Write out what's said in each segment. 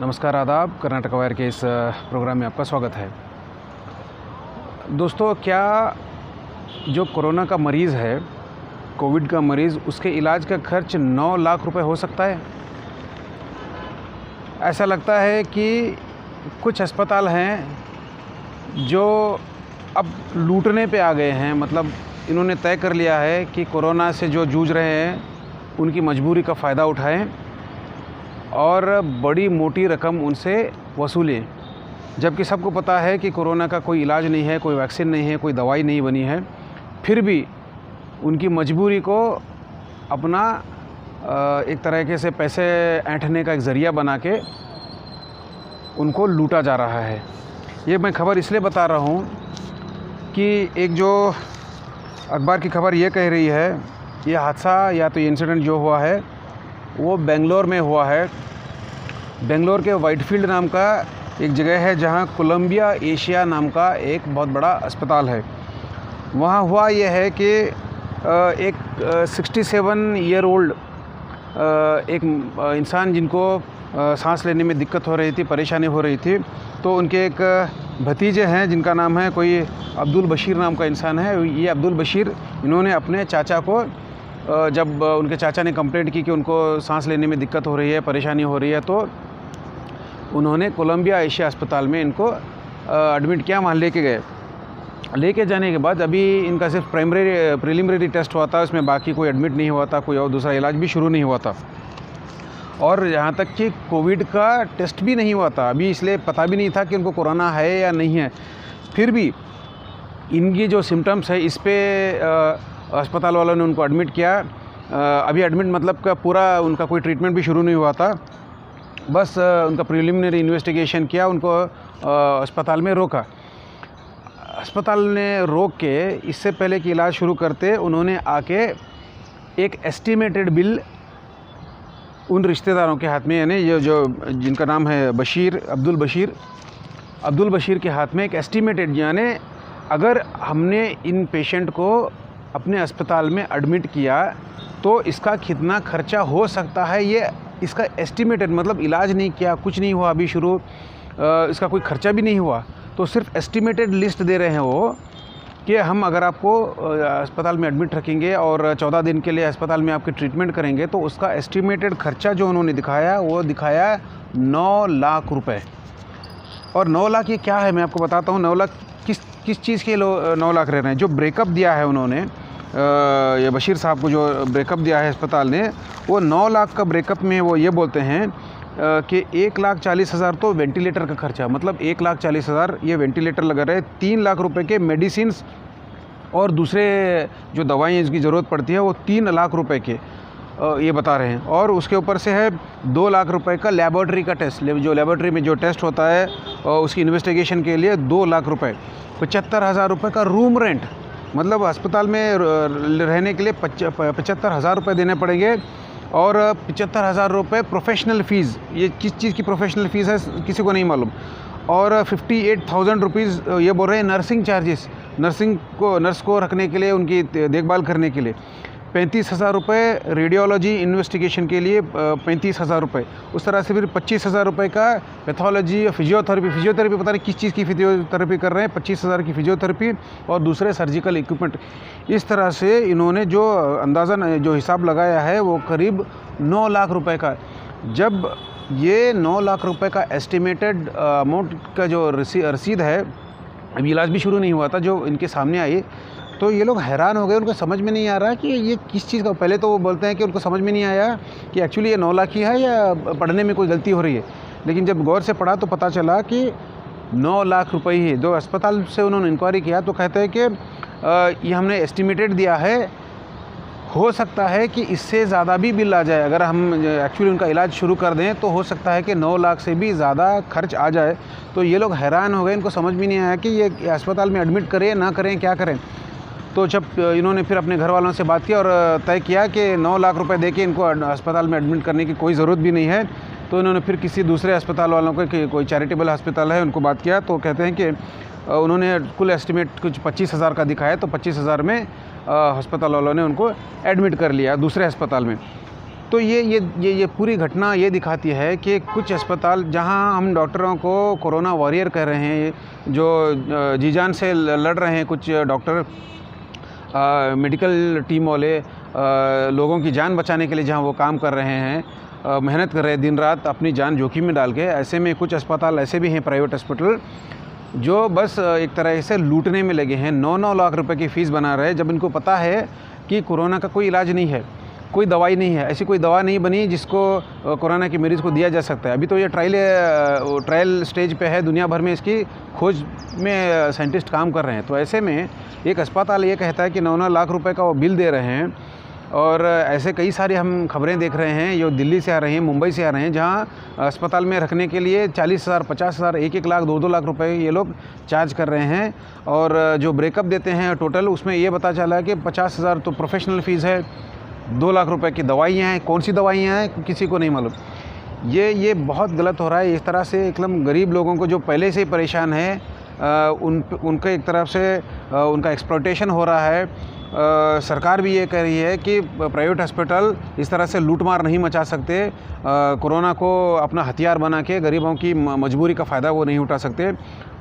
नमस्कार, आदाब। कर्नाटक वायर के इस प्रोग्राम में आपका स्वागत है। दोस्तों, क्या जो कोरोना का मरीज़ है, कोविड का मरीज़, उसके इलाज का खर्च 9 लाख रुपए हो सकता है? ऐसा लगता है कि कुछ अस्पताल हैं जो अब लूटने पे आ गए हैं। मतलब इन्होंने तय कर लिया है कि कोरोना से जो जूझ रहे हैं उनकी मजबूरी का फ़ायदा उठाएं और बड़ी मोटी रकम उनसे वसूलें, जबकि सबको पता है कि कोरोना का कोई इलाज नहीं है, कोई वैक्सीन नहीं है, कोई दवाई नहीं बनी है। फिर भी उनकी मजबूरी को अपना एक तरीके से पैसे ऐंठने का एक ज़रिया बना के उनको लूटा जा रहा है। ये मैं खबर इसलिए बता रहा हूँ कि एक जो अखबार की खबर ये कह रही है, ये हादसा या तो ये इंसिडेंट जो हुआ है वो बेंगलोर में हुआ है। बेंगलोर के वाइटफील्ड नाम का एक जगह है जहाँ कोलंबिया एशिया नाम का एक बहुत बड़ा अस्पताल है। वहाँ हुआ ये है कि एक 67 ईयर ओल्ड एक इंसान जिनको सांस लेने में दिक्कत हो रही थी, परेशानी हो रही थी, तो उनके एक भतीजे हैं जिनका नाम है कोई अब्दुल बशीर नाम का इंसान है। ये अब्दुल बशीर, इन्होंने अपने चाचा को, जब उनके चाचा ने कंप्लेंट की कि उनको सांस लेने में दिक्कत हो रही है, परेशानी हो रही है, तो उन्होंने कोलंबिया एशिया अस्पताल में इनको एडमिट किया। वहाँ लेके गए। लेके जाने के बाद अभी इनका सिर्फ प्रीलिमिनरी टेस्ट हुआ था, उसमें बाकी कोई एडमिट नहीं हुआ था, कोई और दूसरा इलाज भी शुरू नहीं हुआ था, और यहाँ तक कि कोविड का टेस्ट भी नहीं हुआ था अभी, इसलिए पता भी नहीं था कि उनको कोरोना है या नहीं है। फिर भी इनकी जो सिम्टम्स है, इस पे अस्पताल वालों ने उनको एडमिट किया। अभी एडमिट मतलब का पूरा उनका कोई ट्रीटमेंट भी शुरू नहीं हुआ था, बस उनका प्रीलिमिनरी इन्वेस्टिगेशन किया, उनको अस्पताल में रोका। अस्पताल ने रोक के इससे पहले कि इलाज शुरू करते, उन्होंने आके एक एस्टिमेटेड बिल उन रिश्तेदारों के हाथ में, यानी ये जो जिनका नाम है बशीर, अब्दुल बशीर के हाथ में एक एस्टिमेटेड, यानी अगर हमने इन पेशेंट को अपने अस्पताल में एडमिट किया तो इसका कितना खर्चा हो सकता है, ये इसका एस्टिमेटेड, मतलब इलाज नहीं किया, कुछ नहीं हुआ अभी शुरू, इसका कोई खर्चा भी नहीं हुआ, तो सिर्फ एस्टिमेटेड लिस्ट दे रहे हैं वो कि हम अगर आपको अस्पताल में एडमिट रखेंगे और 14 दिन के लिए अस्पताल में आपके ट्रीटमेंट करेंगे, तो उसका एस्टिमेटेड खर्चा जो उन्होंने दिखाया वो दिखाया 9 लाख रुपए। और 9 लाख ये क्या है, मैं आपको बताता हूँ। 9 लाख किस चीज़ के 9 लाख रह रहे हैं। जो ब्रेकअप दिया है उन्होंने, ये बशीर साहब को जो ब्रेकअप दिया है अस्पताल ने, वो 9 लाख का ब्रेकअप में वो ये बोलते हैं कि 1,40,000 तो वेंटिलेटर का खर्चा, मतलब 1,40,000 ये वेंटिलेटर लगा रहे, 3 लाख रुपए के मेडिसिन्स और दूसरे जो दवाइयाँ इसकी ज़रूरत पड़ती है वो 3 लाख रुपए के ये बता रहे हैं। और उसके ऊपर से है 2 लाख रुपए का लेबॉर्ट्री का टेस्ट, जो लेबॉर्ट्री में जो टेस्ट होता है उसकी इन्वेस्टिगेशन के लिए 2 लाख रुपए। 75,000 रुपये का रूम रेंट, मतलब अस्पताल में रहने के लिए 75,000 रुपये देने पड़ेंगे। और 75,000 रुपये प्रोफेशनल फ़ीस, ये किस चीज़ की प्रोफेशनल फ़ीस है किसी को नहीं मालूम। और 58,000 रुपीज़ ये बोल रहे हैं नर्सिंग चार्जेस, नर्स को रखने के लिए, उनकी देखभाल करने के लिए। 35,000 रुपये रेडियोलॉजी इन्वेस्टिगेशन के लिए, 35,000 रुपये। उस तरह से फिर 25,000 रुपये का पैथोलॉजी और फिजियोथेरेपी पता नहीं किस चीज़ की फिजियोथेरेपी कर रहे हैं, 25,000 की फिजियोथेरेपी और दूसरे सर्जिकल इक्विपमेंट। इस तरह से इन्होंने जो अंदाज़न जो हिसाब लगाया है वो करीब 9 लाख रुपये का। जब ये 9 लाख रुपये का एस्टिमेटेड अमाउंट का जो रसीद है, अभी इलाज भी शुरू नहीं हुआ था, जो इनके सामने आई, तो ये लोग हैरान हो गए। उनको समझ में नहीं आ रहा कि ये किस चीज़ का। पहले तो वो बोलते हैं कि उनको समझ में नहीं आया कि एक्चुअली ये 9 लाख ही है या पढ़ने में कोई गलती हो रही है, लेकिन जब गौर से पढ़ा तो पता चला कि 9 लाख रुपए ही। जो अस्पताल से उन्होंने इंक्वायरी किया तो कहते हैं कि ये हमने एस्टिमेटेड दिया है, हो सकता है कि इससे ज़्यादा भी बिल आ जाए। अगर हम एक्चुअली उनका इलाज शुरू कर दें तो हो सकता है कि 9 लाख से भी ज़्यादा खर्च आ जाए। तो ये लोग हैरान हो गए, इनको समझ में नहीं आया कि ये अस्पताल में एडमिट करें ना करें, क्या करें। तो जब इन्होंने फिर अपने घर वालों से बात की और तय किया कि 9 लाख रुपए देके इनको अस्पताल में एडमिट करने की कोई ज़रूरत भी नहीं है, तो इन्होंने फिर किसी दूसरे अस्पताल वालों को, कि कोई चैरिटेबल अस्पताल है, उनको बात किया। तो कहते हैं कि उन्होंने कुल एस्टिमेट कुछ 25,000 का दिखाया, तो 25,000 में अस्पताल वालों ने उनको एडमिट कर लिया दूसरे अस्पताल में। तो ये पूरी घटना ये दिखाती है कि कुछ अस्पताल जहां हम डॉक्टरों को कोरोना वॉरियर कह रहे हैं, जो जी जान से लड़ रहे हैं, कुछ डॉक्टर मेडिकल टीम वाले लोगों की जान बचाने के लिए जहां वो काम कर रहे हैं, मेहनत कर रहे हैं दिन रात अपनी जान जोखिम में डाल के, ऐसे में कुछ अस्पताल ऐसे भी हैं प्राइवेट हॉस्पिटल जो बस एक तरह से लूटने में लगे हैं। 9-9 लाख रुपए की फ़ीस बना रहे हैं, जब इनको पता है कि कोरोना का कोई इलाज नहीं है, कोई दवाई नहीं है, ऐसी कोई दवा नहीं बनी जिसको कोरोना के मरीज़ को दिया जा सकता है। अभी तो ये ट्रायल स्टेज पे है, दुनिया भर में इसकी खोज में साइंटिस्ट काम कर रहे हैं। तो ऐसे में एक अस्पताल ये कहता है कि 9-9 लाख रुपए का वो बिल दे रहे हैं, और ऐसे कई सारी हम खबरें देख रहे हैं जो दिल्ली से आ रही हैं, मुंबई से आ रहे हैं, जहां अस्पताल में रखने के लिए 40,000, 50,000, 1-1 लाख, 2-2 लाख रुपए ये लोग चार्ज कर रहे हैं। और जो ब्रेकअप देते हैं टोटल, उसमें ये पता चला है कि 50,000 तो प्रोफेशनल फ़ीस है, 2 लाख रुपए की दवाइयाँ हैं। कौन सी दवाइयाँ हैं किसी को नहीं मालूम। ये बहुत गलत हो रहा है। इस तरह से एकदम गरीब लोगों को जो पहले से ही परेशान है, उनके एक तरफ से उनका एक्सप्लॉयटेशन हो रहा है। सरकार भी ये कह रही है कि प्राइवेट हॉस्पिटल इस तरह से लूटमार नहीं मचा सकते, कोरोना को अपना हथियार बना के गरीबों की मजबूरी का फ़ायदा वो नहीं उठा सकते।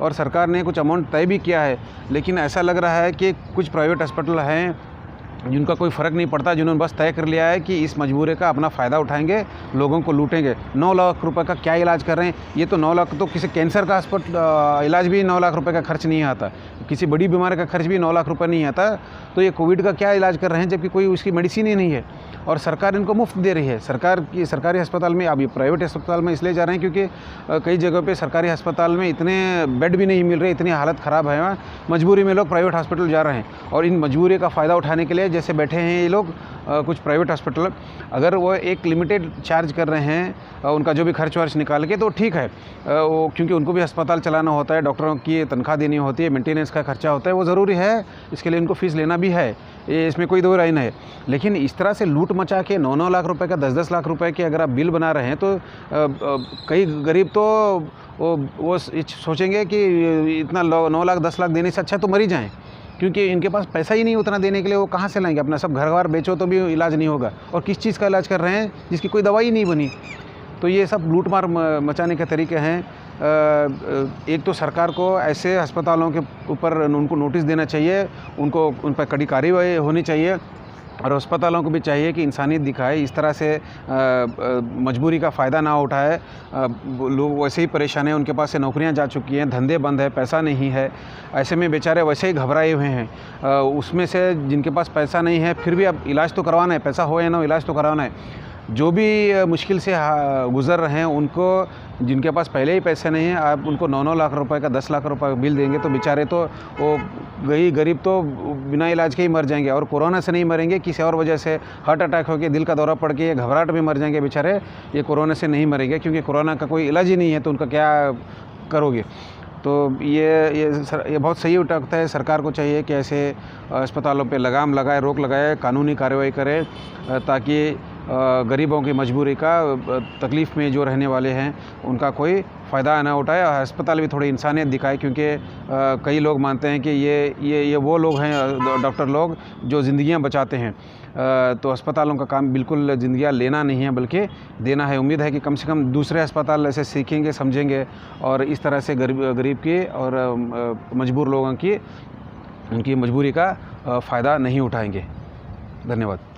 और सरकार ने कुछ अमाउंट तय भी किया है, लेकिन ऐसा लग रहा है कि कुछ प्राइवेट हॉस्पिटल हैं जिनका कोई फ़र्क नहीं पड़ता, जिन्होंने बस तय कर लिया है कि इस मजबूरी का अपना फ़ायदा उठाएंगे, लोगों को लूटेंगे। 9 लाख रुपए का क्या इलाज कर रहे हैं? ये तो 9 लाख तो किसी कैंसर का इलाज भी 9 लाख रुपए का खर्च नहीं आता, किसी बड़ी बीमारी का खर्च भी 9 लाख रुपए नहीं आता। तो ये कोविड का क्या इलाज कर रहे हैं, जबकि कोई उसकी मेडिसिन ही नहीं है और सरकार इनको मुफ्त दे रही है। सरकारी अस्पताल में, अभी प्राइवेट अस्पताल में इसलिए जा रहे हैं क्योंकि कई जगह पे सरकारी अस्पताल में इतने बेड भी नहीं मिल रहे, इतनी हालत ख़राब है, मजबूरी में लोग प्राइवेट हॉस्पिटल जा रहे हैं। और इन मजबूरी का फ़ायदा उठाने के लिए जैसे बैठे हैं ये लोग, कुछ प्राइवेट हॉस्पिटल, अगर वो एक लिमिटेड चार्ज कर रहे हैं, उनका जो भी खर्च वर्च निकाल के, तो ठीक है, वो क्योंकि उनको भी अस्पताल चलाना होता है, डॉक्टरों की तनख्वाह देनी होती है, मेंटेनेंस का खर्चा होता है, वो ज़रूरी है, इसके लिए इनको फ़ीस लेना भी है, इसमें कोई दो राय नहीं है। लेकिन इस तरह से लूट मचा के 9-9 लाख रुपए का, 10-10 लाख रुपए के अगर आप बिल बना रहे हैं, तो कई गरीब तो वो सोचेंगे कि इतना 9 लाख 10 लाख देने से अच्छा तो मर ही जाएँ, क्योंकि इनके पास पैसा ही नहीं उतना देने के लिए। वो कहाँ से लाएंगे? अपना सब घर-बार बेचो तो भी इलाज नहीं होगा, और किस चीज़ का इलाज कर रहे हैं जिसकी कोई दवाई ही नहीं बनी। तो ये सब लूट-मार मचाने के तरीके हैं। एक तो सरकार को ऐसे अस्पतालों के ऊपर उनको नोटिस देना चाहिए, उन पर कड़ी कार्रवाई होनी चाहिए, और अस्पतालों को भी चाहिए कि इंसानियत दिखाए, इस तरह से मजबूरी का फ़ायदा ना उठाए। लोग वैसे ही परेशान हैं, उनके पास से नौकरियां जा चुकी हैं, धंधे बंद है, पैसा नहीं है, ऐसे में बेचारे वैसे ही घबराए हुए हैं। उसमें से जिनके पास पैसा नहीं है, फिर भी अब इलाज तो करवाना है, पैसा हो या ना, इलाज तो करवाना है। जो भी मुश्किल से गुज़र रहे हैं, उनको, जिनके पास पहले ही पैसे नहीं हैं, आप उनको 9-9 लाख रुपए का, 10 लाख रुपए का बिल देंगे तो बेचारे तो वो गरीब तो बिना इलाज के ही मर जाएंगे। और कोरोना से नहीं मरेंगे, किसी और वजह से हार्ट अटैक होकर, दिल का दौरा पड़ के, घबराहट में मर जाएंगे बेचारे। ये कोरोना से नहीं मरेंगे, क्योंकि कोरोना का कोई इलाज ही नहीं है, तो उनका क्या करोगे? तो ये बहुत सही उठता है। सरकार को चाहिए कि ऐसे अस्पतालों पे लगाम लगाए, रोक लगाए, कानूनी कार्रवाई करे, ताकि गरीबों की मजबूरी का, तकलीफ़ में जो रहने वाले हैं, उनका कोई फ़ायदा ना उठाए। अस्पताल भी थोड़ी इंसानियत दिखाए, क्योंकि कई लोग मानते हैं कि ये वो लोग हैं, डॉक्टर लोग, जो ज़िंदगियां बचाते हैं। तो अस्पतालों का काम बिल्कुल ज़िंदगियां लेना नहीं है, बल्कि देना है। उम्मीद है कि कम से कम दूसरे अस्पताल ऐसे सीखेंगे, समझेंगे, और इस तरह से गरीब की और मजबूर लोगों की, उनकी मजबूरी का फ़ायदा नहीं उठाएंगे। धन्यवाद।